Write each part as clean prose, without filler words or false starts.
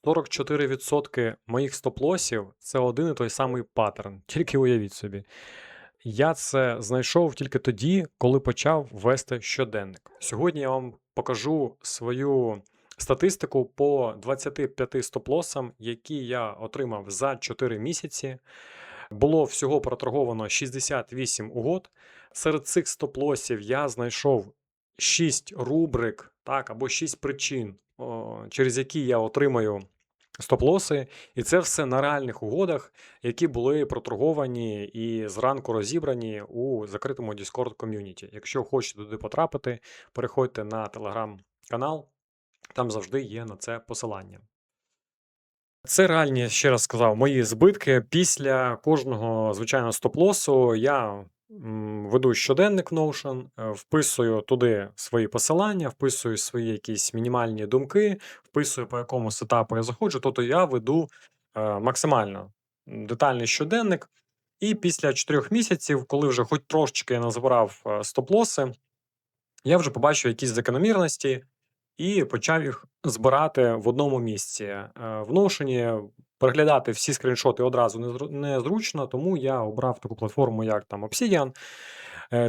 44% моїх стоп-лосів– це один і той самий паттерн. Тільки уявіть собі. Я це знайшов тільки тоді, коли почав вести щоденник. Сьогодні я вам покажу свою статистику по 25 стоп-лосам, які я отримав за 4 місяці. Було всього проторговано 68 угод. Серед цих стоп-лосів я знайшов 6 рубрик, так, або 6 причин, через які я отримаю стоп-лоси. І це все на реальних угодах, які були проторговані і зранку розібрані у закритому Discord ком'юніті. Якщо хочете туди потрапити, переходьте на телеграм-канал, там завжди є на це посилання. Це реальні, ще раз сказав, мої збитки. Після кожного, звичайно, стоп-лосу я веду щоденник в Notion, вписую туди свої посилання, вписую свої якісь мінімальні думки, вписую, по якому сетапу я заходжу. Тобто я веду максимально детальний щоденник. І після 4 місяців, коли вже хоч трошечки я назбирав стоп-лоси, я вже побачив якісь закономірності і почав їх збирати в одному місці. В Notion переглядати всі скріншоти одразу незручно, тому я обрав таку платформу, як там Obsidian.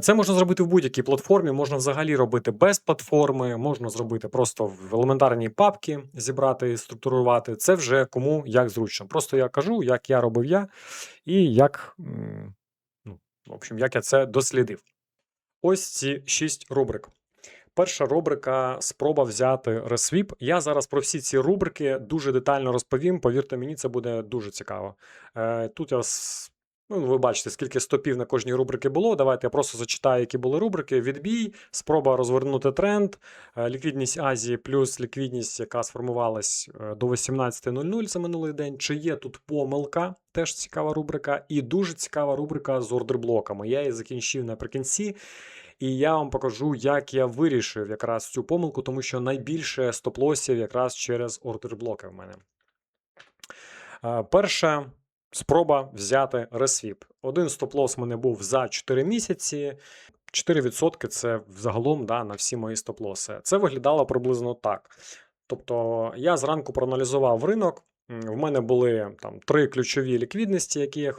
Це можна зробити в будь-якій платформі, можна взагалі робити без платформи, можна зробити просто в елементарній папці, зібрати і структурувати. Це вже кому як зручно. Просто я кажу, як я робив і як, в общем, як я це дослідив. Ось ці 6 рубрик. Перша рубрика «Спроба взяти ресвіп». Я зараз про всі ці рубрики дуже детально розповім. Повірте мені, це буде дуже цікаво. Тут ви бачите, скільки стопів на кожній рубрики було. Давайте я просто зачитаю, які були рубрики. Відбій, спроба розвернути тренд, ліквідність Азії плюс ліквідність, яка сформувалась до 18:00 за минулий день. Чи є тут помилка? Теж цікава рубрика. І дуже цікава рубрика з ордерблоками. Я її закінчив наприкінці. І я вам покажу, як я вирішив якраз цю помилку, тому що найбільше стоп-лосів якраз через ордерблоки в мене. Перша спроба взяти ресвіп. Один стоп-лос в мене був за 4 місяці. 4% це взагалом на всі мої стоп-лоси. Це виглядало приблизно так. Тобто я зранку проаналізував ринок. В мене були там 3 ключові ліквідності, які я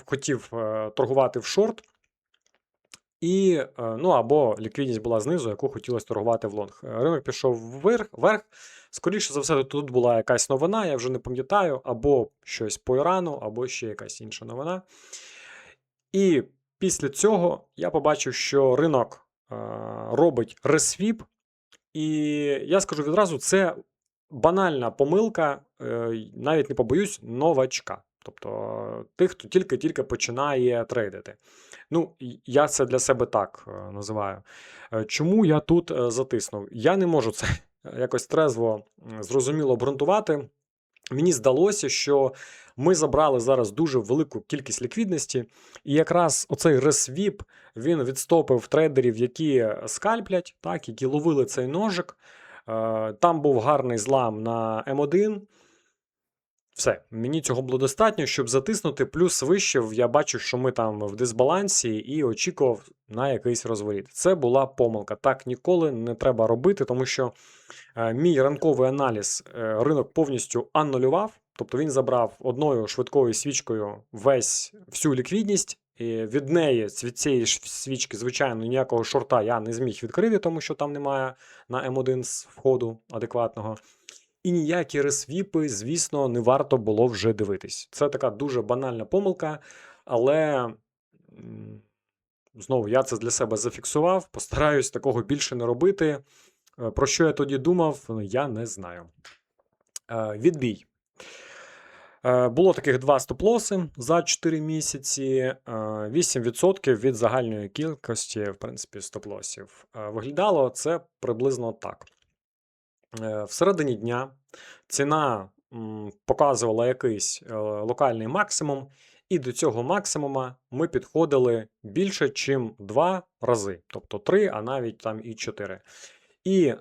хотів торгувати в шорт. І, або ліквідність була знизу, яку хотілося торгувати в лонг. Ринок пішов вверх. Скоріше за все, тут була якась новина, я вже не пам'ятаю, або щось по Ірану, або ще якась інша новина. І після цього я побачив, що ринок робить ресвіп. І я скажу відразу, це банальна помилка, навіть не побоюсь, новачка. Тобто тих, хто тільки-тільки починає трейдити. Я це для себе так називаю. Чому я тут затиснув? Я не можу це якось трезво, зрозуміло обґрунтувати. Мені здалося, що ми забрали зараз дуже велику кількість ліквідності, і якраз оцей ресвіп, він відстопив трейдерів, які скальплять, так, які ловили цей ножик. Там був гарний злам на М1. Все, мені цього було достатньо, щоб затиснути, плюс вище я бачу, що ми там в дисбалансі і очікував на якийсь розворіт. Це була помилка. Так ніколи не треба робити, тому що мій ранковий аналіз ринок повністю анулював, тобто він забрав одною швидкою свічкою всю ліквідність, і від цієї свічки, звичайно, ніякого шорта я не зміг відкрити, тому що там немає на М1 входу адекватного. І ніякі ресвіпи, звісно, не варто було вже дивитись. Це така дуже банальна помилка, але, знову, я це для себе зафіксував, постараюсь такого більше не робити. Про що я тоді думав, я не знаю. Відбій. Було таких 2 стоп-лоси за 4 місяці, 8% від загальної кількості, в принципі, стоп-лосів. Виглядало це приблизно так. Всередині дня ціна показувала якийсь локальний максимум, і до цього максимума ми підходили більше, ніж 2 рази, тобто 3, а навіть там і 4. І,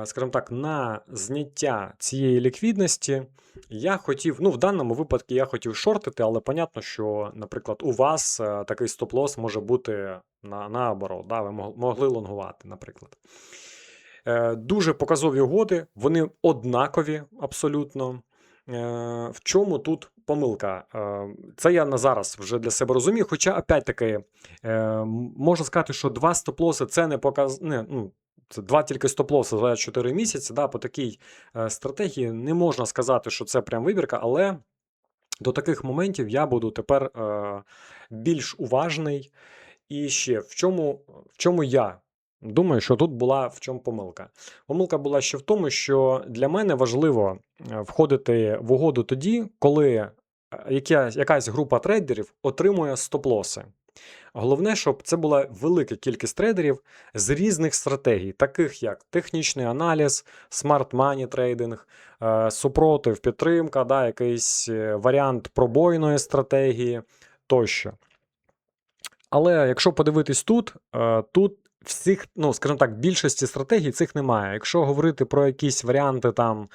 скажімо так, на зняття цієї ліквідностті я хотів, в даному випадку я хотів шортити, але понятно, що, наприклад, у вас такий стоп-лос може бути наоборот, ви могли лонгувати, наприклад. Дуже показові угоди, вони однакові абсолютно. в чому тут помилка? Це я на зараз вже для себе розумію. Хоча, опять-таки, можна сказати, що 2 стоп-лоси це не ну, це 2 тільки стоп-лоси за 4 місяці. Да, по такій стратегії не можна сказати, що це прям вибірка, але до таких моментів я буду тепер більш уважний. І ще в чому я думаю, що тут була в чому помилка. Помилка була ще в тому, що для мене важливо входити в угоду тоді, коли якась група трейдерів отримує стоп-лоси. Головне, щоб це була велика кількість трейдерів з різних стратегій, таких як технічний аналіз, смарт-мані трейдинг, супротив, підтримка, да, якийсь варіант пробойної стратегії тощо. Але якщо подивитись тут всіх, ну, скажімо так, більшості стратегій цих немає. Якщо говорити про якісь варіанти там.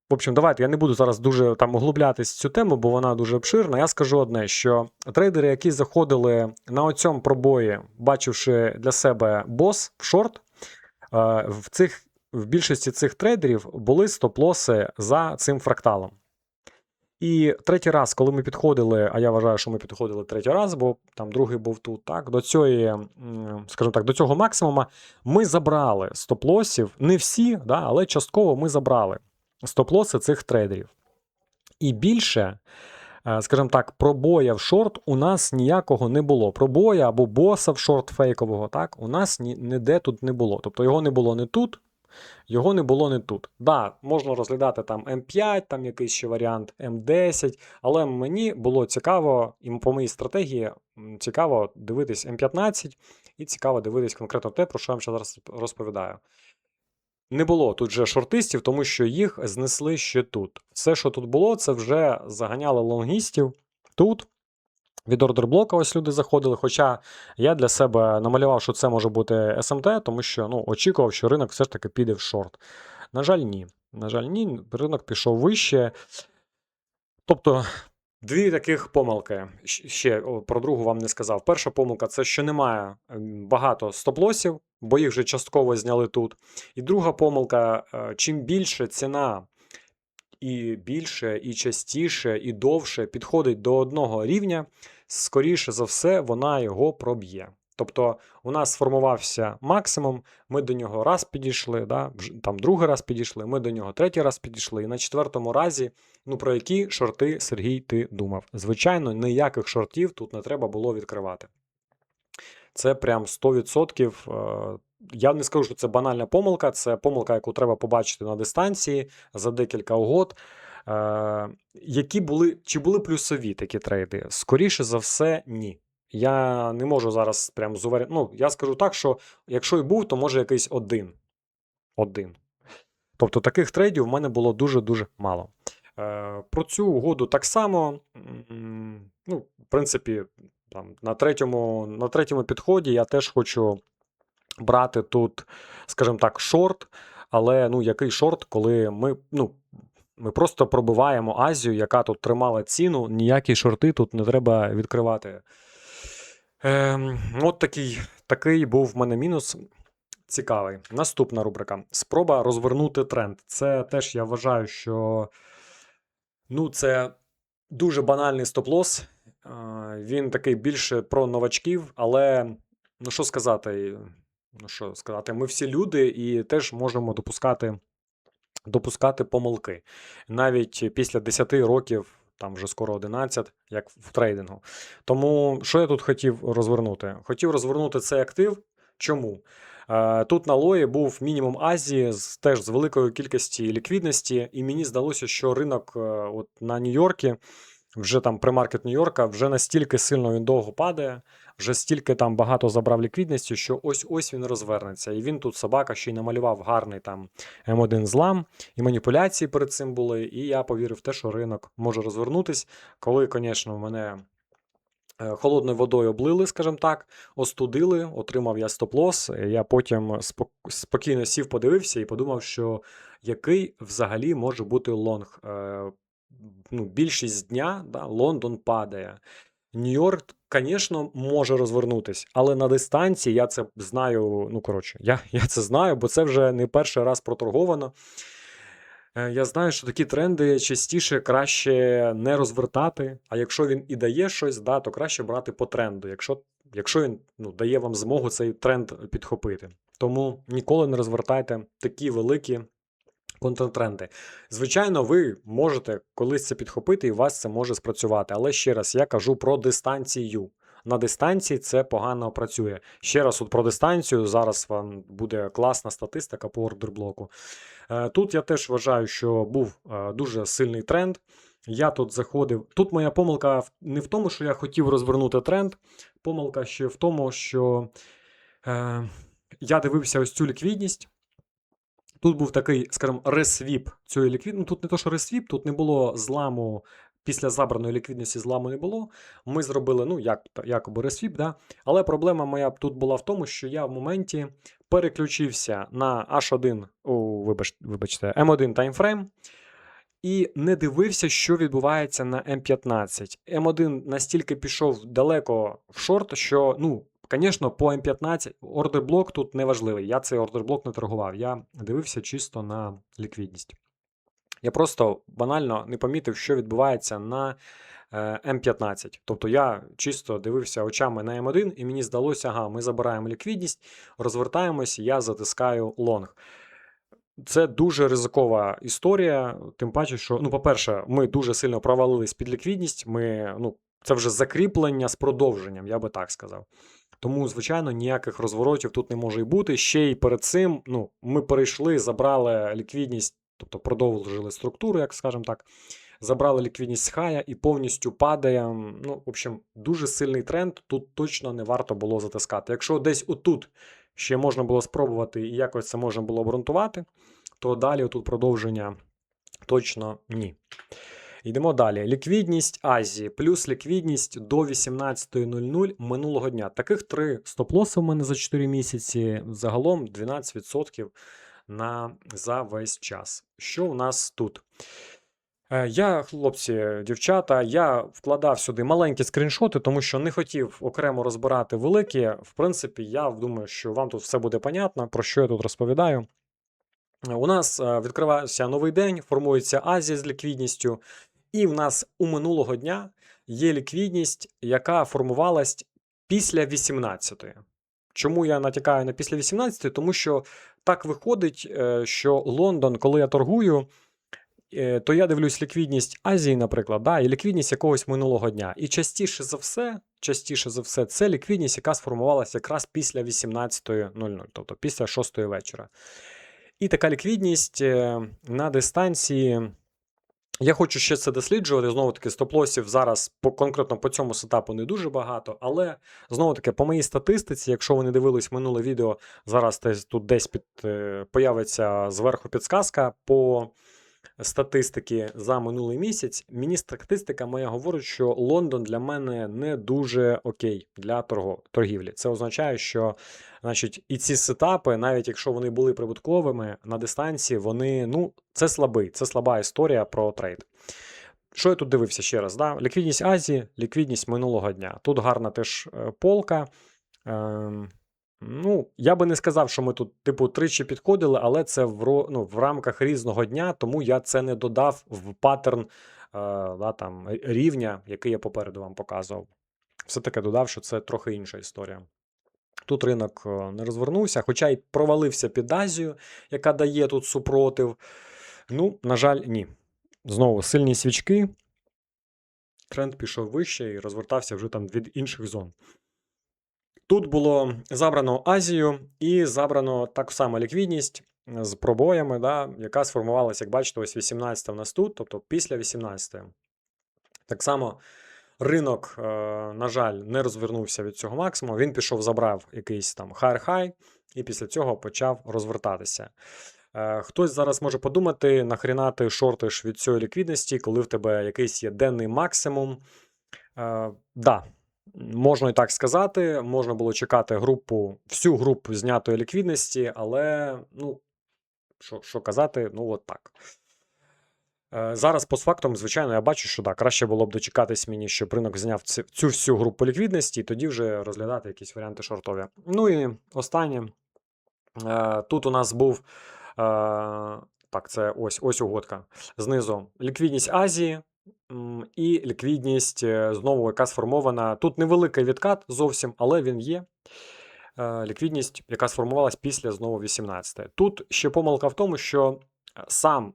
В общем, давайте я не буду зараз дуже там углублятись в цю тему, бо вона дуже обширна. Я скажу одне, що трейдери, які заходили на оцьому пробої, бачивши для себе бос в шорт, в більшості цих трейдерів були стоп-лоси за цим фракталом. І третій раз, коли ми підходили, а я вважаю, що ми підходили третій раз, бо там другий був тут, так, до цієї, скажімо так, до цього максимума, ми забрали стоп-лосів, не всі, да, але частково ми забрали стоп-лоси цих трейдерів. І більше, скажімо так, пробоя в шорт у нас ніякого не було. Пробоя або боса в шорт фейкового, так, у нас ніде тут не було. Тобто його не було не тут, його не було не тут. Да, можна розглядати там М5, там якийсь ще варіант, М10, але мені було цікаво, і по моїй стратегії цікаво дивитись М15, і цікаво дивитись конкретно те, про що я вам зараз розповідаю. Не було тут вже шортистів, тому що їх знесли ще тут. Все, що тут було, це вже заганяли лонгістів тут. Від ордерблока ось люди заходили, хоча я для себе намалював, що це може бути СМТ, тому що очікував, що ринок все ж таки піде в шорт. На жаль, ні. На жаль, ні, ринок пішов вище. Тобто, дві таких помилки. Ще про другу вам не сказав. Перша помилка – це що немає багато стоп-лосів, бо їх вже частково зняли тут. І друга помилка – чим більше ціна і більше, і частіше, і довше підходить до одного рівня, скоріше за все, вона його проб'є. Тобто у нас сформувався максимум, ми до нього раз підійшли, да, там другий раз підійшли, ми до нього третій раз підійшли, і на четвертому разі, про які шорти, Сергій, ти думав? Звичайно, ніяких шортів тут не треба було відкривати. Це прям 100%. Я не скажу, що це банальна помилка, це помилка, яку треба побачити на дистанції за декілька угод. Чи були плюсові такі трейди? Скоріше за все, ні. Я не можу зараз прям я скажу так, що якщо і був, то може якийсь один. Тобто таких трейдів в мене було дуже-дуже мало. Про цю угоду так само, в принципі, там, на третьому підході я теж хочу брати тут, скажімо так, шорт, але який шорт, коли ми просто пробиваємо Азію, яка тут тримала ціну, ніякі шорти тут не треба відкривати. От такий був в мене мінус. Цікавий. Наступна рубрика. Спроба розвернути тренд. Це теж я вважаю, що це дуже банальний стоп-лос. Він такий більше про новачків, але що сказати, ми всі люди і теж можемо допускати помилки. Навіть після 10 років, там вже скоро 11, як в трейдингу. Тому що я тут хотів розвернути? Хотів розвернути цей актив. Чому? Тут на лої був мінімум Азії, теж з великою кількістю ліквідності, і мені здалося, що ринок на Нью-Йоркі, вже там премаркет Нью-Йорка, вже настільки сильно він довго падає, вже стільки там багато забрав ліквідності, що ось він розвернеться. І він тут, собака, ще й намалював гарний там М1 злам, і маніпуляції перед цим були, і я повірив в те, що ринок може розвернутись, коли, звісно, мене холодною водою облили, скажімо так, остудили, отримав я стоп-лос, я потім спокійно сів, подивився і подумав, що який взагалі може бути лонг. Більшість дня, Лондон падає. Нью-Йорк, звісно, може розвернутись, але на дистанції я це знаю, я це знаю, бо це вже не перший раз проторговано. Я знаю, що такі тренди частіше краще не розвертати, а якщо він і дає щось, да, то краще брати по тренду, якщо він дає вам змогу цей тренд підхопити. Тому ніколи не розвертайте такі великі контент-тренди. Звичайно, ви можете колись це підхопити і у вас це може спрацювати. Але ще раз, я кажу про дистанцію. На дистанції це погано працює. Ще раз про дистанцію, зараз вам буде класна статистика по ордерблоку. Тут я теж вважаю, що був дуже сильний тренд. Я тут заходив. Тут моя помилка не в тому, що я хотів розвернути тренд. Помилка ще в тому, що я дивився ось цю ліквідність. Тут був такий, скажімо, ресвіп цієї ліквідності. Ну, тут не то, що ресвіп, тут не було зламу, після забраної ліквідності зламу не було. Ми зробили, якоби ресвіп, да? Але проблема моя тут була в тому, що я в моменті переключився на H1, вибачте, M1 таймфрейм і не дивився, що відбувається на М15. М1 настільки пішов далеко в шорт, що, звісно, по М15 ордерблок тут не важливий. Я цей ордерблок не торгував. Я дивився чисто на ліквідність. Я просто банально не помітив, що відбувається на М15. Тобто я чисто дивився очами на М1, і мені здалося, ми забираємо ліквідність, розвертаємось, я затискаю лонг. Це дуже ризикова історія, тим паче, що, по-перше, ми дуже сильно провалились під ліквідність, це вже закріплення з продовженням, я би так сказав. Тому, звичайно, ніяких розворотів тут не може й бути. Ще й перед цим, ми перейшли, забрали ліквідність, тобто продовжили структуру, як скажемо так, забрали ліквідність з хая і повністю падає. В общем, дуже сильний тренд, тут точно не варто було затискати. Якщо десь отут ще можна було спробувати і якось це можна було обґрунтувати, то далі тут продовження точно ні. Йдемо далі. Ліквідність Азії плюс ліквідність до 18:00 минулого дня. Таких 3 стоп-лоси в мене за 4 місяці. Загалом 12% за весь час. Що у нас тут? Я, хлопці, дівчата, я вкладав сюди маленькі скріншоти, тому що не хотів окремо розбирати великі. В принципі, я думаю, що вам тут все буде понятно, про що я тут розповідаю. У нас відкривається новий день, формується Азія з ліквідністю, і в нас у минулого дня є ліквідність, яка формувалась після 18-ї. Чому я натякаю на після 18-ї? Тому що так виходить, що Лондон, коли я торгую, то я дивлюсь ліквідність Азії, наприклад, да, і ліквідність якогось минулого дня. І частіше за все, це ліквідність, яка сформувалася якраз після 18:00, тобто після 6-ї вечора. І така ліквідність на дистанції. Я хочу ще це досліджувати. Знову-таки, стоп-лосів зараз конкретно по цьому сетапу не дуже багато, але, знову-таки, по моїй статистиці, якщо ви не дивились минуле відео, зараз тут десь появиться зверху підсказка по статистики за минулий місяць. Мені статистика моя говорить, що Лондон для мене не дуже окей для торгівлі. Це означає, що і ці сетапи, навіть якщо вони були прибутковими на дистанції, вони, це слаба історія про трейд. Що я тут дивився ще раз? Да? Ліквідність Азії, ліквідність минулого дня. Тут гарна теж полка. Я би не сказав, що ми тут, тричі підходили, але це в рамках різного дня, тому я це не додав в паттерн рівня, який я попереду вам показував. Все-таки додав, що це трохи інша історія. Тут ринок не розвернувся, хоча й провалився під Азію, яка дає тут супротив. На жаль, ні. Знову сильні свічки. Тренд пішов вище і розвертався вже там від інших зон. Тут було забрано Азію і забрано так само ліквідність з пробоями, да, яка сформувалася, як бачите, ось 18 в нас тут, тобто після 18. Так само ринок, на жаль, не розвернувся від цього максимуму, він пішов, забрав якийсь там higher-high і після цього почав розвертатися. Хтось зараз може подумати, нахріна ти шортиш від цієї ліквідності, коли в тебе якийсь є денний максимум. Да. Можна і так сказати, можна було чекати всю групу знятої ліквідності, але, що казати, от так. Зараз постфактум, звичайно, я бачу, що краще було б дочекатись мені, щоб ринок зняв цю всю групу ліквідності, і тоді вже розглядати якісь варіанти шортові. І останнє. Тут у нас був Так, це ось угодка. Знизу ліквідність Азії і ліквідність знову, яка сформована. Тут невеликий відкат зовсім, але він є. Ліквідність, яка сформувалась після знову 18. Тут ще помилка в тому, що сам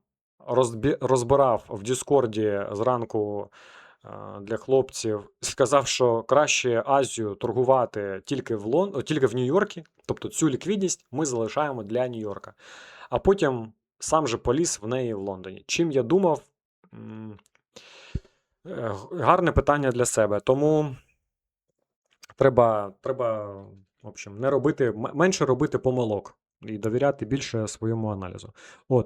розбирав в Діскорді зранку для хлопців, сказав, що краще Азію торгувати тільки в Нью-Йорку, тобто цю ліквідність ми залишаємо для Нью-Йорка. А потім сам же поліз в неї в Лондоні. Чим я думав? Гарне питання для себе. Тому треба в общем, менше робити помилок і довіряти більше своєму аналізу.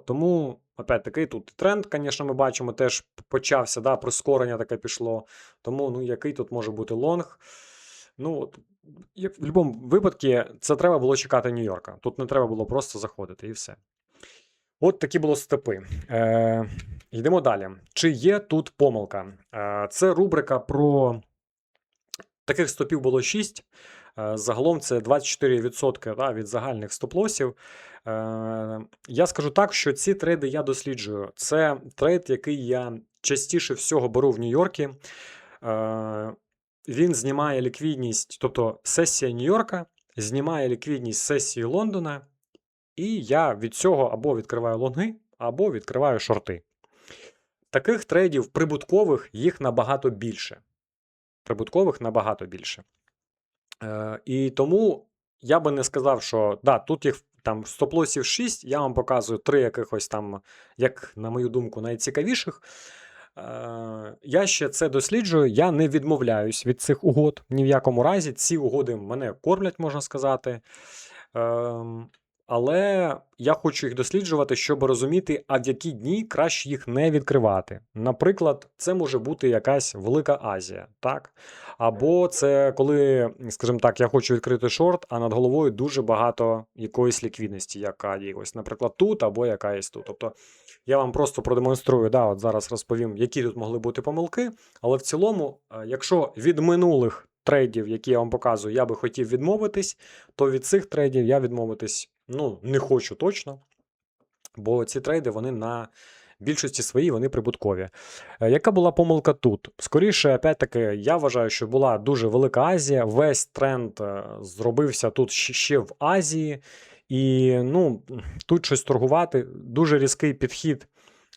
Тому, опять-таки, тут тренд, звісно, ми бачимо, теж почався, да, прискорення таке пішло. Тому, який тут може бути лонг? В будь-якому випадку, це треба було чекати Нью-Йорка. Тут не треба було просто заходити і все. От такі були степи. Йдемо далі. Чи є тут помилка? Це рубрика про... Таких стопів було 6. Загалом це 24% від загальних стоп-лосів. Я скажу так, що ці трейди я досліджую. Це трейд, який я частіше всього беру в Нью-Йорку. Він знімає ліквідність, тобто сесія Нью-Йорка знімає ліквідність сесії Лондона, і я від цього або відкриваю лонги, або відкриваю шорти. Таких трейдів прибуткових їх набагато більше. І тому я би не сказав, що тут їх там стоп-лосів 6, я вам показую 3 якихось там, як на мою думку, найцікавіших. Я ще це досліджую, я не відмовляюсь від цих угод ні в якому разі. Ці угоди мене кормлять, можна сказати. Але я хочу їх досліджувати, щоб розуміти, а в які дні краще їх не відкривати. Наприклад, це може бути якась Велика Азія, так? Або це коли, скажімо так, я хочу відкрити шорт, а над головою дуже багато якоїсь ліквідності, яка є ось, наприклад, тут або яка є тут. Тобто я вам просто продемонструю, от зараз розповім, які тут могли бути помилки, але в цілому, якщо від минулих трейдів, які я вам показую, я би хотів відмовитись, то від цих трейдів я відмовитись не хочу точно, бо ці трейди, вони на більшості своїй, вони прибуткові. Яка була помилка тут? Скоріше, опять-таки, я вважаю, що була дуже Велика Азія, весь тренд зробився тут ще в Азії, і тут щось торгувати, дуже різкий підхід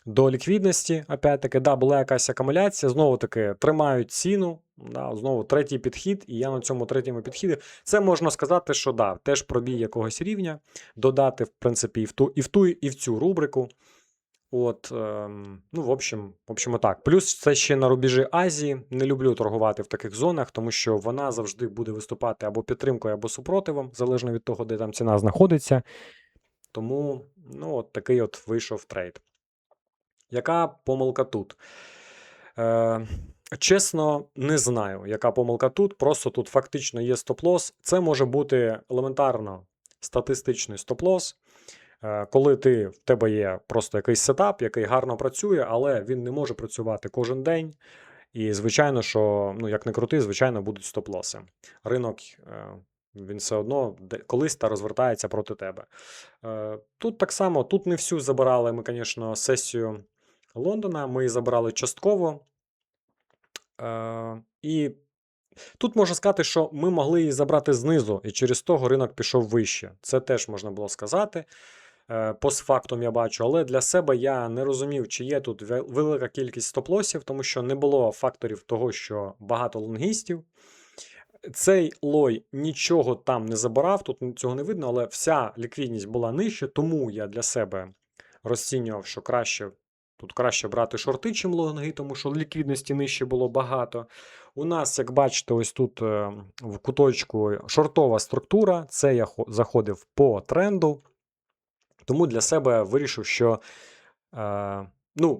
до ліквідності, опять-таки, була якась акумуляція, знову-таки тримають ціну, знову третій підхід, і я на цьому третьому підхіді, це можна сказати, що теж пробій якогось рівня, додати, в принципі, і в цю рубрику. В общем, так. Плюс це ще на рубежі Азії, не люблю торгувати в таких зонах, тому що вона завжди буде виступати або підтримкою, або супротивом, залежно від того, де там ціна знаходиться. Тому, такий вийшов трейд. Яка помилка тут? Чесно, не знаю, яка помилка тут. Просто тут фактично є стоп-лос. Це може бути елементарно статистичний стоп-лос, коли в тебе є просто якийсь сетап, який гарно працює, але він не може працювати кожен день. І, звичайно, що, як не крути, звичайно, будуть стоп-лоси. Ринок, він все одно колись розвертається проти тебе. Тут так само, тут не всю забирали ми, звісно, сесію Лондона, ми її забирали частково. І тут можна сказати, що ми могли її забрати знизу, і через того ринок пішов вище. Це теж можна було сказати. Постфактум я бачу, але для себе я не розумів, чи є тут велика кількість стоп-лосів, тому що не було факторів того, що багато лонгістів. Цей лой нічого там не забирав, тут цього не видно, але вся ліквідність була нижче, тому я для себе розцінював, що тут краще брати шорти, чим лонги, тому що ліквідності нижче було багато. У нас, як бачите, ось тут в куточку шортова структура, це я заходив по тренду, тому для себе вирішив, що,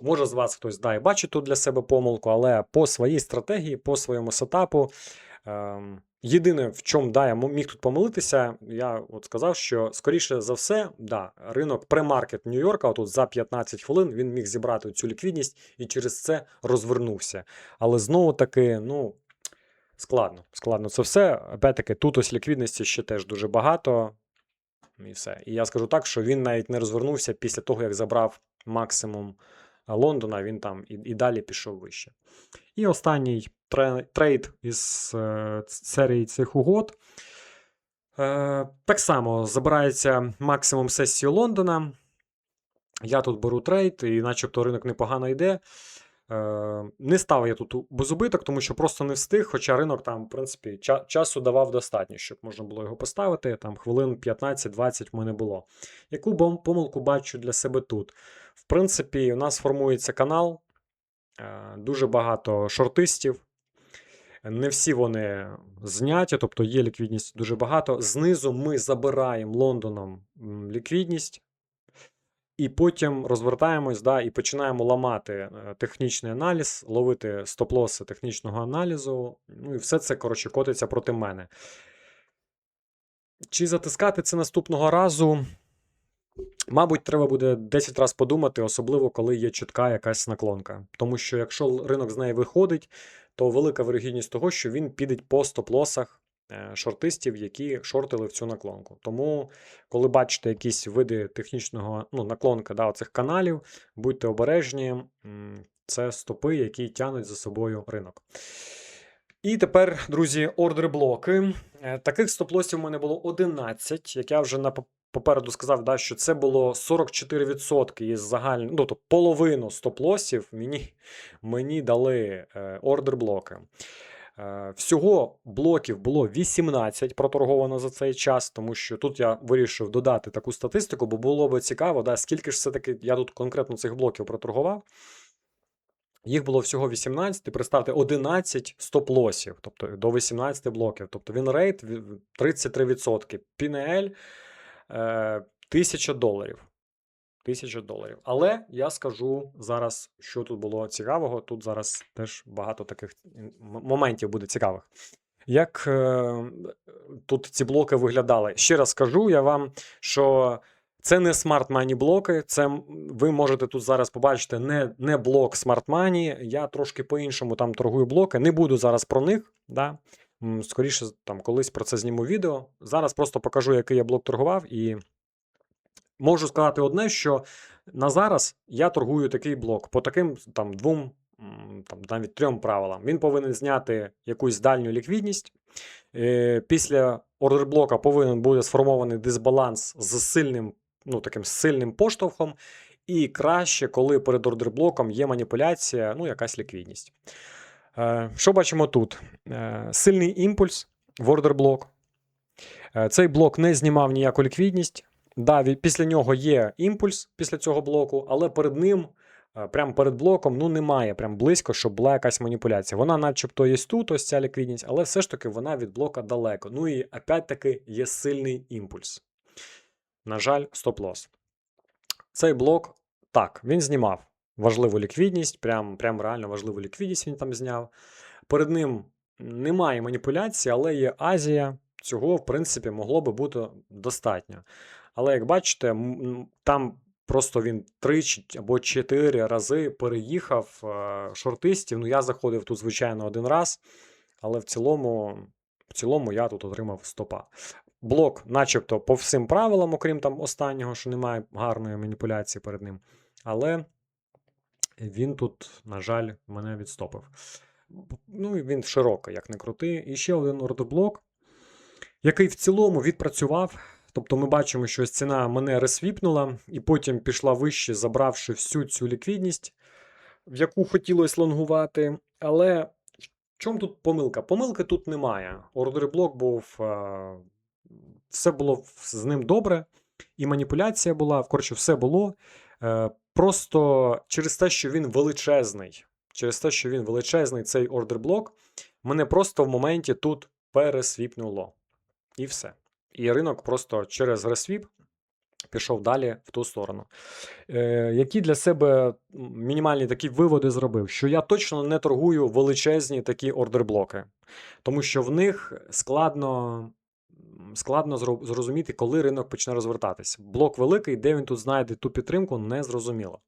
може з вас хтось і бачить тут для себе помилку, але по своїй стратегії, по своєму сетапу, єдине, в чому я міг тут помилитися, я сказав, що, скоріше за все, ринок премаркет Нью-Йорка, тут за 15 хвилин він міг зібрати цю ліквідність і через це розвернувся. Але знову-таки, складно це все. Опять-таки, тут ось ліквідності ще теж дуже багато. І все. І я скажу так, що він навіть не розвернувся після того, як забрав максимум Лондона, він там і далі пішов вище. І останній трейд із серії цих угод. Так само забирається максимум сесії Лондона. Я тут беру трейд, і начебто ринок непогано йде. Не став я тут без убиток, тому що просто не встиг, хоча ринок там, в принципі, часу давав достатньо, щоб можна було його поставити. Там хвилин 15-20 в мене було. Яку помилку бачу для себе тут? В принципі, у нас формується канал, дуже багато шортистів. Не всі вони зняті, тобто є ліквідність дуже багато. Знизу ми забираємо Лондоном ліквідність. І потім розвертаємось, да, і починаємо ламати технічний аналіз, ловити стоп-лоси технічного аналізу. Ну і все це, коротше, котиться проти мене. Чи затискати це наступного разу? Мабуть, треба буде 10 разів подумати, особливо коли є чітка якась наклонка. Тому що якщо ринок з неї виходить, то велика вирогідність того, що він піде по стоп-лосах шортистів, які шортили в цю наклонку. Тому, коли бачите якісь види технічного наклонка оцих каналів, будьте обережні, це стопи, які тягнуть за собою ринок. І тепер, друзі, ордер-блоки. Таких стоп-лосів у мене було 11, як я вже попереду сказав, що це було 44% із загального, тобто половину стоп-лосів мені дали ордер-блоки. Всього блоків було 18 проторговано за цей час, тому що тут я вирішив додати таку статистику, бо було би цікаво, скільки ж все-таки я тут конкретно цих блоків проторгував. Їх було всього 18, і представте, 11 стоп-лосів, тобто до 18 блоків. Тобто вінрейт 33%, PNL $1000. $1000. Але я скажу зараз, що тут було цікавого. Тут зараз теж багато таких моментів буде цікавих. Як тут ці блоки виглядали? Ще раз скажу я вам, що це не Smart Money блоки, це ви можете тут зараз побачити не блок Smart Money, я трошки по-іншому там торгую блоки, не буду зараз про них, да? Скоріше там колись про це зніму відео. Зараз просто покажу, який я блок торгував, і можу сказати одне, що на зараз я торгую такий блок по таким там двом, навіть 3 правилам. Він повинен зняти якусь дальню ліквідність. Після ордерблока повинен бути сформований дисбаланс з сильним, таким сильним поштовхом. І краще, коли перед ордерблоком є маніпуляція, якась ліквідність. Що бачимо тут? Сильний імпульс в ордерблок. Цей блок не знімав ніяку ліквідність. Да, після нього є імпульс після цього блоку, але перед ним, прямо перед блоком, немає прям близько, щоб була якась маніпуляція. Вона начебто є тут, ось ця ліквідність, але все ж таки вона від блока далеко. Ну і опять-таки є сильний імпульс. На жаль, стоп-лос. Цей блок, так, він знімав важливу ліквідність, прям реально важливу ліквідність він там зняв. Перед ним немає маніпуляції, але є Азія. Цього, в принципі, могло би бути достатньо. Але, як бачите, там просто він 3 або 4 рази переїхав шортистів. Я заходив тут, звичайно, 1 раз, але в цілому я тут отримав стопа. Блок начебто по всім правилам, окрім там останнього, що немає гарної маніпуляції перед ним. Але він тут, на жаль, мене відстопив. Він широкий, як не крути. І ще один ордерблок, який в цілому відпрацював. Тобто ми бачимо, що ціна мене ресвіпнула і потім пішла вище, забравши всю цю ліквідність, в яку хотілося лонгувати. Але в чому тут помилка? Помилки тут немає. Ордерблок був, все було з ним добре, і маніпуляція була, коротше, все було. Просто через те, що він величезний, цей ордерблок, мене просто в моменті тут пересвіпнуло. І все. І ринок просто через ресвіп пішов далі в ту сторону. Які для себе мінімальні такі виводи зробив? Що я точно не торгую величезні такі ордерблоки. Тому що в них складно зрозуміти, коли ринок почне розвертатися. Блок великий, де він тут знайде ту підтримку, не зрозуміло.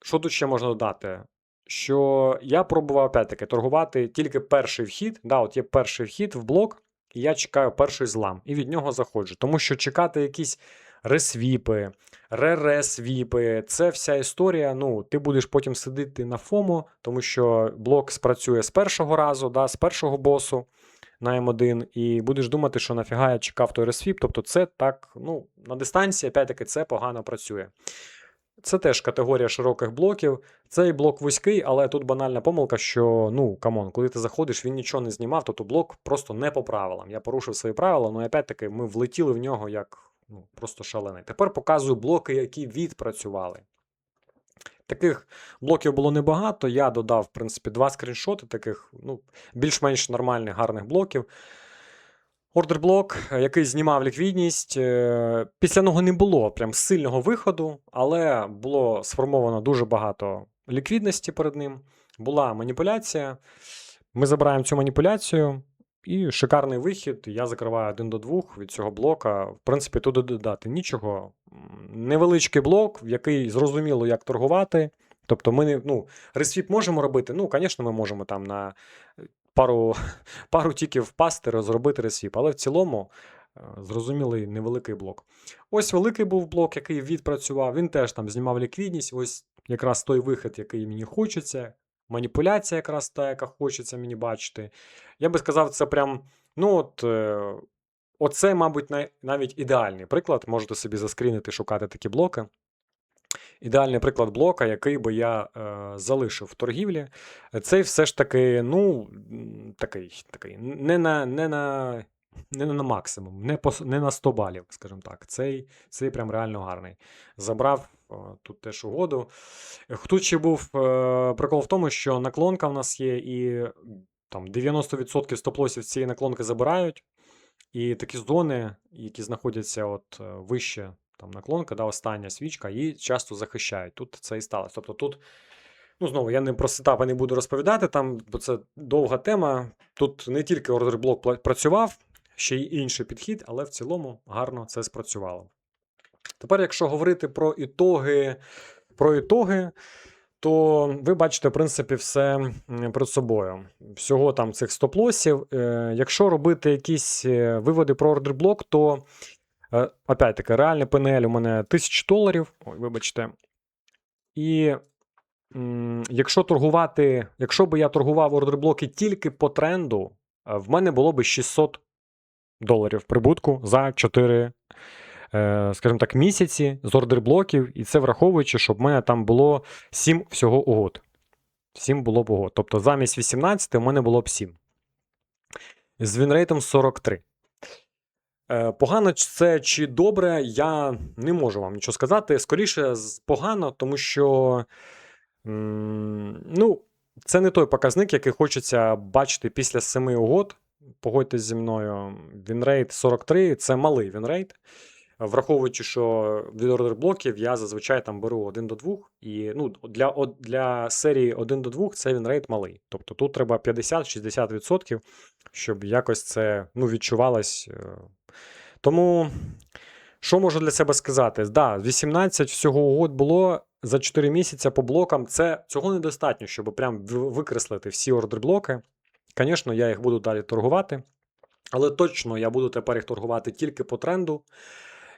Що тут ще можна додати? Що я пробував, опять-таки, торгувати тільки перший вхід. Да, от є перший вхід в блок. і я чекаю перший злам, і від нього заходжу. Тому що чекати якісь ресвіпи, рересвіпи, це вся історія. Ну, ти будеш потім сидіти на ФОМО, тому що блок спрацює з першого разу, да, з першого босу на М1, і будеш думати, що нафіга я чекав той ресвіп. Тобто це так, ну, на дистанції, опять-таки, це погано працює. Це теж категорія широких блоків. Цей блок вузький, але тут банальна помилка, що, ну, камон, коли ти заходиш, він нічого не знімав, тобто блок просто не по правилам. Я порушив свої правила, ну і опять-таки ми влетіли в нього як, ну, просто шалений. Тепер показую блоки, які відпрацювали. Таких блоків було небагато. Я додав, в принципі, 2 скріншоти таких, ну, більш-менш нормальних, гарних блоків. Ордерблок, який знімав ліквідність. Після нього не було прям сильного виходу, але було сформовано дуже багато ліквідності перед ним. Була маніпуляція. Ми забираємо цю маніпуляцію. І шикарний вихід. Я закриваю 1 до 2 від цього блока. В принципі, туди додати нічого. Невеличкий блок, в який зрозуміло, як торгувати. Тобто ми не, ну, ресвіп можемо робити. Ну, звісно, ми можемо там на пару тіків впасти, розробити ресвіп. Але в цілому зрозумілий невеликий блок. Ось великий був блок, який відпрацював. Він теж там знімав ліквідність. Ось якраз той вихід, який мені хочеться. Маніпуляція якраз та, яка хочеться мені бачити. Я би сказав, це прям, ну от, оце, мабуть, навіть ідеальний приклад. Можете собі заскрінити, шукати такі блоки. Ідеальний приклад блока, який би я залишив в торгівлі. Цей все ж таки, ну, такий не на максимум, не на 100 балів, скажімо так. Цей прям реально гарний. Забрав тут теж угоду. Тут ще був прикол в тому, що наклонка в нас є, і там 90% стоп-лосів цієї наклонки забирають. І такі зони, які знаходяться от вище там наклонка, да, остання свічка, її часто захищають. Тут це і сталося. Тобто тут, ну знову, я не про сетапи не буду розповідати, там, бо це довга тема. Тут не тільки ордерблок працював, ще й інший підхід, але в цілому гарно це спрацювало. Тепер, якщо говорити про ітоги, то ви бачите, в принципі, все перед собою. Всього там цих стоп-лосів. Якщо робити якісь виводи про ордерблок, то, опять-таки, реальний ПНЛ у мене $1000. Ой, вибачте. І якщо би я торгував ордерблоки тільки по тренду, в мене було би $600 прибутку за 4, скажімо так, місяці з ордерблоків, і це враховуючи, щоб в мене там було 7 всього угод. 7 було б угод. Тобто замість 18 у мене було б 7. З вінрейтом 43. Погано це чи добре, я не можу вам нічого сказати. Скоріше, погано, тому що ну, це не той показник, який хочеться бачити після 7 угод. Погодьтесь зі мною, вінрейт 43 – це малий вінрейт. Враховуючи, що від ордерблоків я зазвичай там беру 1 до 2, і ну, для серії 1 до 2 це вінрейт малий. Тобто тут треба 50-60%, щоб якось це, ну, відчувалось. Тому, що можу для себе сказати? Да, 18 всього угод було за 4 місяці по блокам. Цього недостатньо, щоб прям викреслити всі ордерблоки. Звісно, я їх буду далі торгувати, але точно я буду тепер їх торгувати тільки по тренду.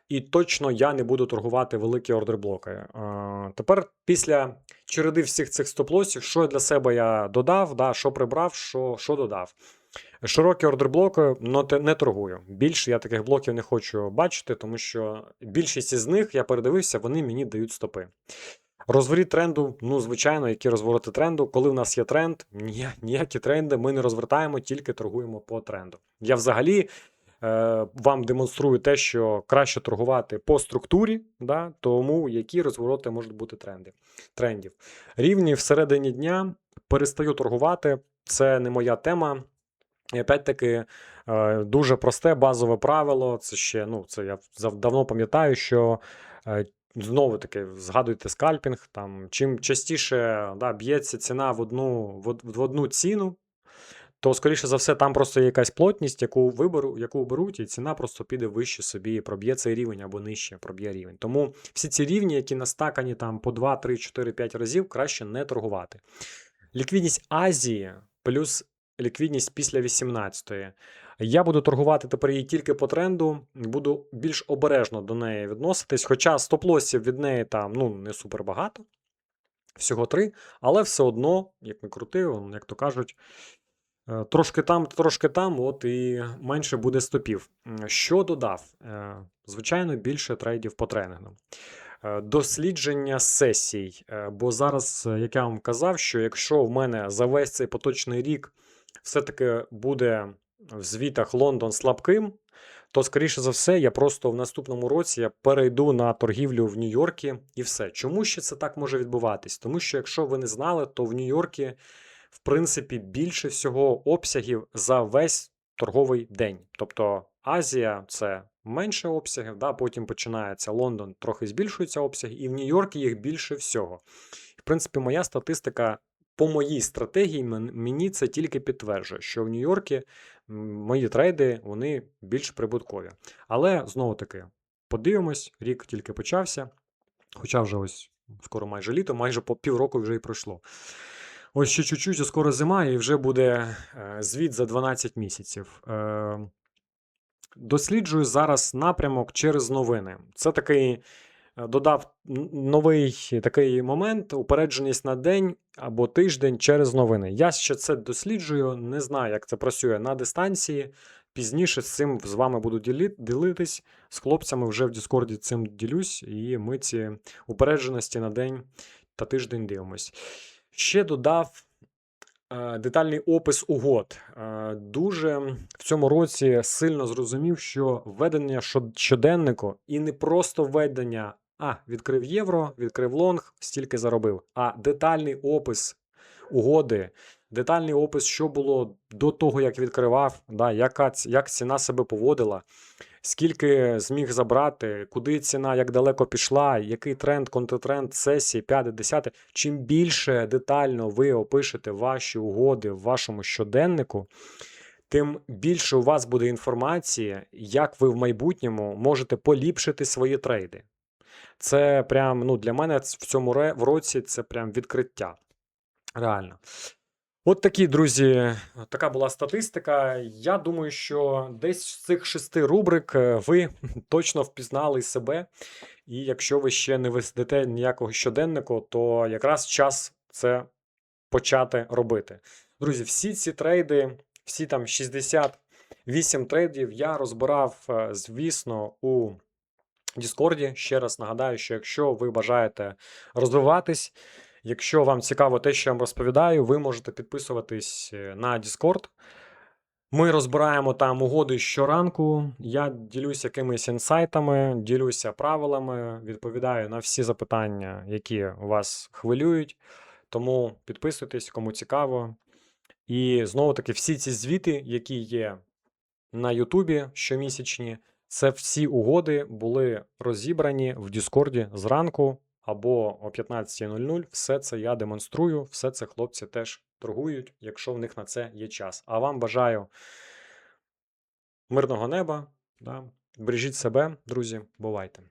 І точно я не буду торгувати великі ордерблоки. Тепер після череди всіх цих стоп-лосів, що для себе я додав, да, що прибрав, що додав. Широкі ордерблоки не торгую. Більше я таких блоків не хочу бачити, тому що більшість із них, я передивився, вони мені дають стопи. Розворіт тренду, ну, звичайно, які розвороти тренду. Коли в нас є тренд, ніякі тренди ми не розвертаємо, тільки торгуємо по тренду. Я взагалі вам демонструю те, що краще торгувати по структурі, да, тому які розвороти можуть бути трендів. Рівні всередині дня перестаю торгувати, це не моя тема. І опять-таки дуже просте базове правило, це ще, ну, це я давно пам'ятаю, що знову таки згадуйте скальпінг, там, чим частіше, да, б'ється ціна в одну ціну, то, скоріше за все, там просто є якась плотність, яку беруть, і ціна просто піде вище собі, і проб'є цей рівень або нижче проб'є рівень. Тому всі ці рівні, які настакані там по 2, 3, 4, 5 разів, краще не торгувати. Ліквідність Азії плюс ліквідність після 18-ї. Я буду торгувати тепер її тільки по тренду, буду більш обережно до неї відноситись, хоча стоп-лосів від неї там ну, не супер багато, всього 3, але все одно, як не крути, як то кажуть, трошки там, от і менше буде стопів. Що додав? Звичайно, більше трейдів по тренингам. Дослідження сесій. Бо зараз, як я вам казав, що якщо в мене за весь цей поточний рік все-таки буде в звітах Лондон слабким, то, скоріше за все, я просто в наступному році я перейду на торгівлю в Нью-Йоркі і все. Чому ще це так може відбуватись? Тому що, якщо ви не знали, то в Нью-Йоркі, в принципі, більше всього обсягів за весь торговий день. Тобто Азія – це менше обсягів, да, потім починається Лондон, трохи збільшуються обсяги, і в Нью-Йоркі їх більше всього. В принципі, моя статистика по моїй стратегії мені це тільки підтверджує, що в Нью-Йоркі мої трейди, вони більш прибуткові. Але, знову-таки, подивимось, рік тільки почався, хоча вже ось скоро майже літо, майже по півроку вже і пройшло. Ось ще чуть-чуть, скоро зима, і вже буде звіт за 12 місяців. Досліджую зараз напрямок через новини. Це такий додав новий такий момент, упередженість на день або тиждень через новини. Я ще це досліджую, не знаю, як це працює на дистанції. Пізніше з цим з вами буду ділитись, з хлопцями вже в Діскорді цим ділюсь, і ми ці упередженості на день та тиждень дивимось. Ще додав детальний опис угод. Дуже в цьому році сильно зрозумів, що введення щоденнику і не просто введення, відкрив євро, відкрив лонг, стільки заробив, а детальний опис угоди, детальний опис, що було до того, як відкривав, да, як ціна себе поводила, скільки зміг забрати, куди ціна, як далеко пішла, який тренд, контртренд, сесії, 5, 10. Чим більше детально ви опишете ваші угоди в вашому щоденнику, тим більше у вас буде інформації, як ви в майбутньому можете поліпшити свої трейди. Це прям, для мене в цьому році це прям відкриття. Реально. От такі, друзі, така була статистика. Я думаю, що десь з цих 6 рубрик ви точно впізнали себе. І якщо ви ще не ведете ніякого щоденнику, то якраз час це почати робити. Друзі, всі ці трейди, всі там 68 трейдів я розбирав, звісно, у Діскорді. Ще раз нагадаю, що якщо ви бажаєте розвиватись, якщо вам цікаво те, що я вам розповідаю, ви можете підписуватись на Discord. Ми розбираємо там угоди щоранку, я ділюся якимись інсайтами, ділюся правилами, відповідаю на всі запитання, які вас хвилюють. Тому підписуйтесь, кому цікаво. І знову-таки всі ці звіти, які є на Ютубі щомісячні, це всі угоди були розібрані в Діскорді зранку або о 15:00. Все це я демонструю, все це хлопці теж торгують, якщо в них на це є час. А вам бажаю мирного неба, бережіть себе, друзі, бувайте.